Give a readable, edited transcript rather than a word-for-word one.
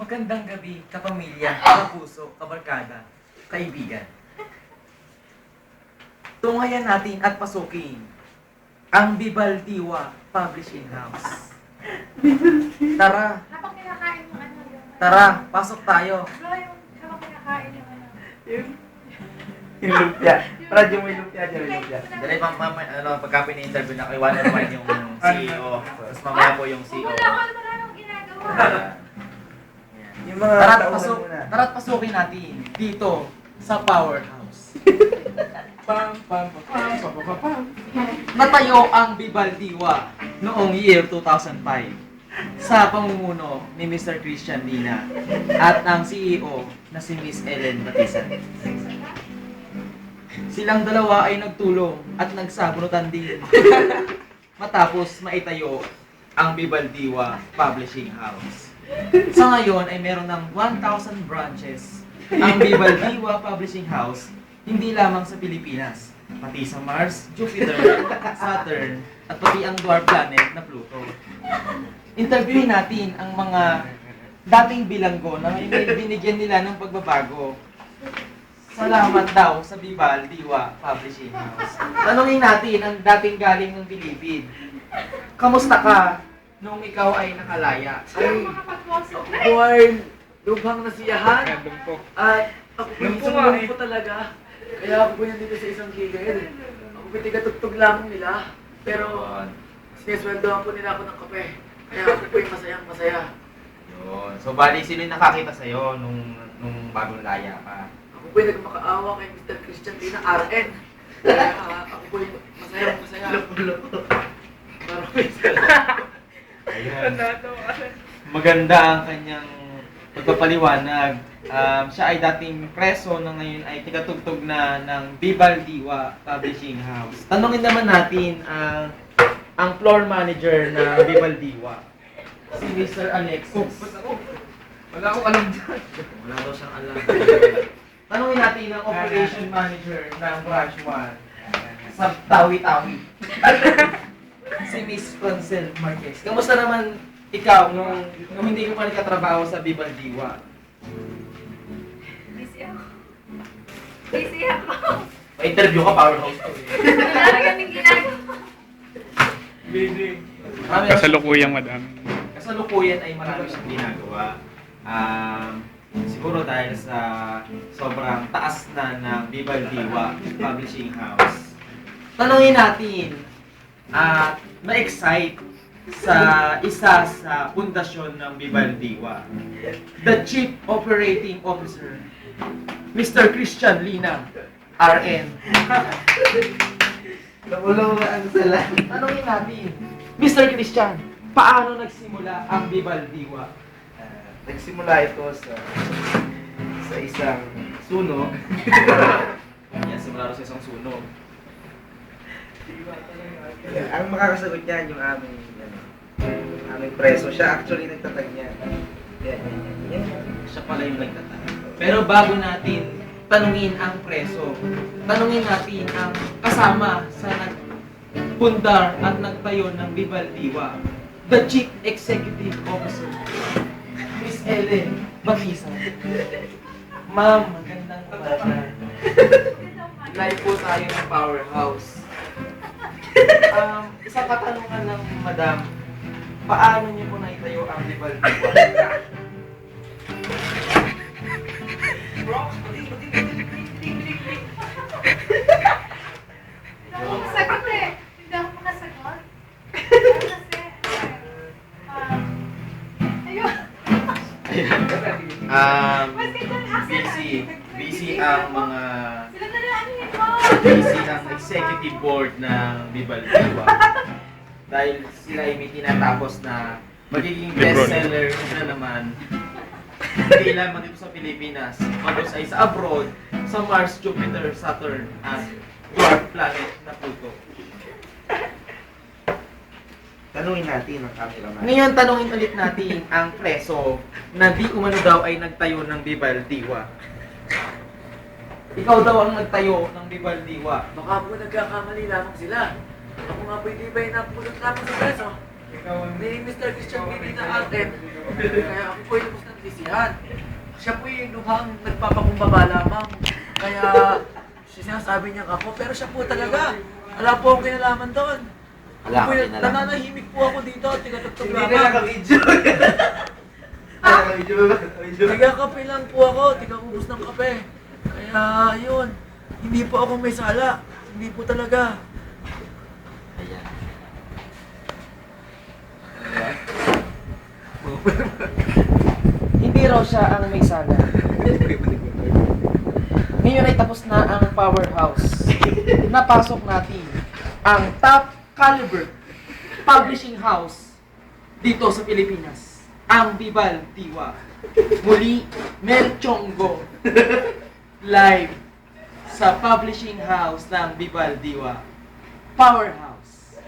Magandang gabi, kapamilya, kapuso, kabarkada, kaibigan. Tunghayan natin at pasukin ang Bibal Diwa Publishing House. Tara, Habang kinakain mo ano yun? tara, pasok tayo. Bro, yung habang kinakain yung ano. Yung lumpia. Brad, yung may lumpia dyan, may lumpia. Dali, pagka pini-interview na kayo, one on one yung CEO. Tapos mamaya po yung CEO. Wala ko, wala akong ginagawa. Yung mga tauhan muna. Tara't pasukin natin dito sa Powerhouse. Pam, pam, pam, pam, pam, pam, pam. Natayo ang Bibal Diwa noong year 2005 sa pamumuno ni Mr. Christian Lina at ang CEO na si Miss Ellen Batista. Silang dalawa ay nagtulong at nagsabunutan din matapos maitayo ang Bibal Diwa Publishing House. Sa ngayon ay meron ng 1,000 branches ang Bibal Diwa Publishing House hindi lamang sa Pilipinas, pati sa Mars, Jupiter, Saturn, at pati ang dwarf planet na Pluto. Interviewin natin ang mga dating bilanggo na ngayon ay binigyan nila ng pagbabago. Salamat daw sa Bibal Diwa Publishing House. Tanungin natin ang dating galing ng Pilipid. Kamusta ka nung ikaw ay nakalaya? Ay, makapag-wasok na Ako ay lubhang nasiyahan Lumpok. at ako po Lumpo isang nga eh. lumpo talaga. Kaya ako po yan dito sa isang gigil. Ako po tigatugtog lamang nila. Pero sinesweldohan po nila ako ng kape. Kaya ako po yung masayang masaya. Yun. So, bali, sino yung nakakita sa'yo nung bagong laya ka? Ako po yung nagmakaawa kay Mr. Christian Lina, RN. Kaya ako po yung masayang masaya. Maraming salamat. Ayun. Maganda ang kanyang pagpapaliwanag. Siya ay dating preso na ngayon ay tigatugtog na ng Bibal Diwa Publishing House. Tanungin naman natin ang floor manager ng Bibal Diwa, si Mr. Alexis. Wala akong alam dyan. Wala daw siyang alam. Tanungin natin ang operation manager ng Branch 1 sa Tawi-Tawi. Si Miss Francel Marquez. Kamusta naman ikaw nung hindi ko pa nagkatrabaho sa Bibal Diwa? Busy ako. Busy ako. Pa-interview ka, powerhouse to. Wala na kaming ginagawa. Marami Kasalukuyang madam. Kasalukuyan ay marami siyang ginagawa. Siguro dahil sa sobrang taas na ng Bibal Diwa Publishing House. Tanungin natin at ma-excite sa isa sa pundasyon ng Bibal Diwa, the Chief Operating Officer, Mr. Christian Lina, RN. Nakulungan sila. Tanungin natin, Mr. Christian, paano nagsimula ang Bibal Diwa? Nagsimula ito sa isang sunog. Yan, simula rin sa isang sunog. Ang makakasagot niyan yung aming preso. Siya actually nagtatag niya. Yan. Siya pala yung nagtatag. Pero bago natin tanungin ang preso, tanungin natin ang kasama sa nagpundar at nagtayo ng Bibal Diwa, the Chief Executive Officer, Miss Ellen Batista. Ma'am, magandang umaga. Live po tayo ng Powerhouse. Isang katanungan ng madam, paano niyo po naitayo ang Bibal Diwa? Hindi ako makasagot eh. Hindi ako makasagot. Kasi, ayun. Kasi dyan, Busy ang mga Sila na lang ano yun mo. busy ang executive board ng Bibal Diwa. Dahil sila ay may tinatapos na magiging bestseller na naman. Hindi lamang dito sa Pilipinas, magos ay sa abroad, sa Mars, Jupiter, Saturn, at dwarf planet na Pluto. Tanungin natin ang cameraman. Ngayon, tanungin ulit natin ang preso na di umano daw ay nagtayo ng Bibal Diwa. Ikaw daw ang nagtayo ng Bibal Diwa. Baka po nagkakamali lamang sila. Ako nga po hindi ba yung napulot lamang sa preso. ni Mr. Christian Pini na atin. Kaya ako po yung lubos ng sisihan. Siya po yung lumang nagpapakumbaba lamang. Kaya sinasabi niya ako, pero siya po talaga. Wala po akong kinalaman doon. Ako Wala po kang yung kinalaman. nananahimik po ako dito, tigatugtog Hindi na lamang. naka-video. Naka-video ba? Nagkakape lang po ako, tigakubos ng kape. Kaya yun, hindi po ako may sala. Hindi po talaga. Ayan. Hindi raw siya ang may sala. Ngayon ay tapos na ang powerhouse. Napasok natin ang top caliber publishing house Dito sa Pilipinas, ang Bibal Diwa. Muli, Mel Chongo. Live sa publishing house ng Bibal Diwa. Powerhouse.